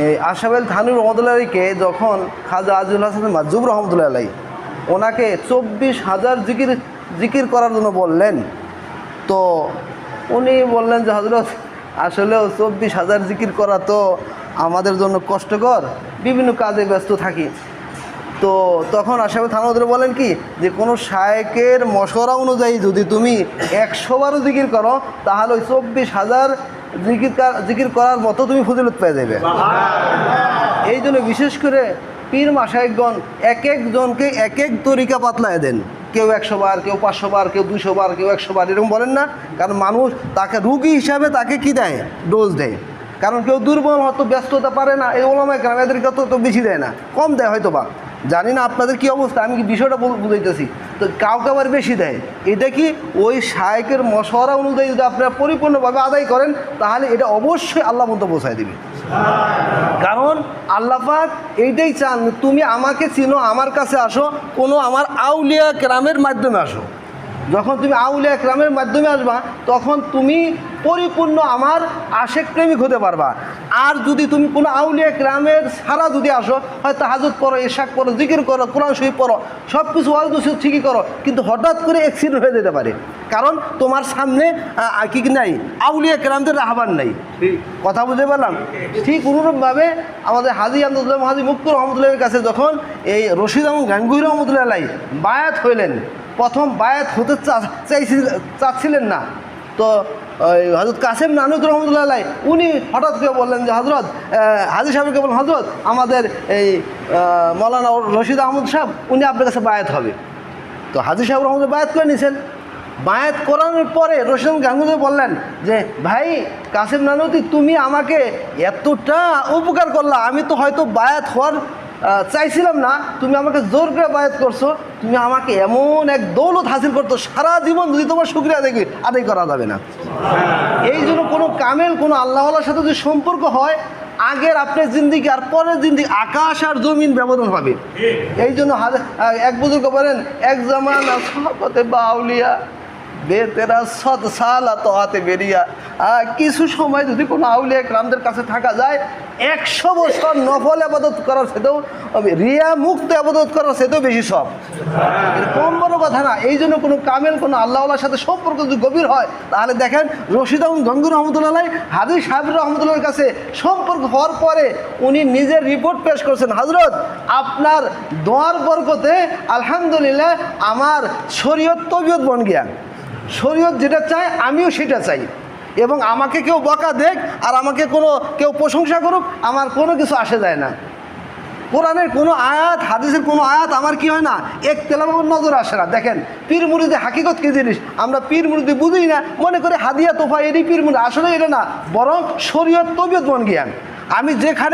এই আশরাফ থানভী রহমতুল্লাহ আলাইকে যখন খাজা আজিজুল হাসান মাজুব রহমতুল্লাহ আলাই ওনাকে 24,000 জিকির করার জন্য বললেন, তো উনি বললেন যে হযরত আসলেও 24,000 জিকির করা তো আমাদের জন্য কষ্টকর, বিভিন্ন কাজে ব্যস্ত থাকি। তো তখন আশরাফ থানভী বলেন কি যে কোনো শায়েকের মশওয়ারা অনুযায়ী যদি তুমি 100 বারও জিকির করো তাহলে ওই 24,000 জিকির করার মতো তুমি ফজিলত পেয়ে যাবে। এই জন্য বিশেষ করে পীর মাশায়েখগণ এক একজনকে এক এক তরিকা বাতলায় দেন। কেউ 100 বার, কেউ 500 বার, কেউ 200 বার, কেউ 100 বার, এরকম বলেন না। কারণ মানুষ তাকে রুগী হিসাবে তাকে কি দেয়, ডোজ দেয়। কারণ কেউ দুর্বল হয়তো ব্যস্ততা পারে না, এই ওলামায়ে কেরাম এদেরকে তো বেশি দেয় না, কম দেয় হয়তো বা, জানি না আপনাদের কী অবস্থা, আমি কি বিষয়টা বুঝাইতেছি। তো কাউকে আবার বেশি দেয়, এটা কি ওই শায়েকের মশওয়ারা অনুযায়ী যদি আপনারা পরিপূর্ণভাবে আদায় করেন তাহলে এটা অবশ্যই আল্লাহ পর্যন্ত পৌঁছায় দিবে। কারণ আল্লাহ পাক এইটাই চান, তুমি আমাকে চিনো, আমার কাছে আসো, কোনো আমার আউলিয়া কেরামের মাধ্যমে আসো। যখন তুমি আউলিয়া কেরামের মাধ্যমে আসবা তখন তুমি পরিপূর্ণ আমার আশেক প্রেমিক হতে পারবা। আর যদি তুমি কোনো আউলিয়া কেরামের ছাড়া যদি আসো, হয় তাহাজ্জুদ পড়ো, ইশরাক পড়ো, জিকির করো, কোরআন শরীফ পড়ো, সব কিছু ওয়াজ নসিহত ঠিকই করো, কিন্তু হঠাৎ করে অ্যাক্সিডেন্ট হয়ে যেতে পারে। কারণ তোমার সামনে কি নাই, আউলিয়া কেরামদের রাহবার নাই। কথা বুঝতে পারলাম? ঠিক অনুরূপভাবে আমাদের হাজী আব্দুল্লাহ হাজী মুক্তি রহমতুল্লাহের কাছে যখন এই রশিদ আহমদ গাঙ্গুহি রহমতুল্লাহ আলাইহি বায়াত হইলেন, প্রথম বায়াত হতে চাচ্ছিলেন না, তো হযরত কাসেম নানুতুর রহমতুল্লাহ আলাইহি উনি হঠাৎ করে বললেন যে হযরত হাজী সাহেবকে বললেন, হযরত আমাদের এই মৌলানা রশিদ আহমদ সাহেব উনি আপনার কাছে বায়াত হবে। তো হাজী সাহেব রহমতুল্লাহ বায়াত করে নিয়েছেন। বায়াত করানোর পরে রশিদ গাঙ্গুহি বললেন যে ভাই কাসেম নানুতি, তুমি আমাকে এতটা উপকার করলা, আমি তো হয়তো বায়াত হওয়ার চাইছিলাম না, তুমি আমাকে জোর করে বায়াত করছো, তুমি আমাকে এমন এক দৌলত হাসিল করতো, সারা জীবন যদি তোমার শুকরিয়া আদায় করা যাবে না। এই জন্য কোনো কামেল, কোনো আল্লাহওয়ালার সাথে যদি সম্পর্ক হয়, আগের আপনার জিন্দিগি আর পরের জিন্দিগি আকাশ আর জমিন ব্যবধান হবে। এই জন্য এক বুজুর্গ বলেন, এক জামানা সাহাবতে বাউলিয়া বেতেরা সদ সালা তো হাতে বেরিয়া। কিছু সময় যদি কোনো আউলিয়া কেরামদের কাছে থাকা যায়, 100 বছর নফল আবাদত করার সাথেও, রিয়া মুক্ত আবাদত করার সাথেও বেশি সব, কম বড় কথা না। এই জন্য কোনো কামেল, কোনো আল্লাহওয়ালার সাথে সম্পর্ক যদি গভীর হয়, তাহলে দেখেন রশিদ আহমদ গাঙ্গুহি রহমতুল্লাহ আলাইহি হাজী সাহেব রহমতুল্লাহর কাছে সম্পর্ক হওয়ার পরে উনি নিজের রিপোর্ট পেশ করছেন, হযরত আপনার দোয়ার বরকতে আলহামদুলিল্লাহ আমার শরীয়ত তবিয়ত বন গিয়া, শরীয়ত যেটা চায় আমিও সেটা চাই, এবং আমাকে কেউ বকা দেখ আর আমাকে কেউ প্রশংসা করুক, আমার কোনো কিছু আসে যায় না। কোরআনের কোনো আয়াত, হাদিসের কোনো আয়াত আমার কি হয় না, এক তেলাওয়াত নজর আসে না। দেখেন পীর মুরিদের হাকিকত কী জিনিস, আমরা পীর মুরিদি বুঝি না, মনে করে হাদিয়া তোফা এরই পীর মুরিদ, আসলে এটা না, বরং শরীয়ত তবিয়ত বন জ্ঞান। আমি যেখানে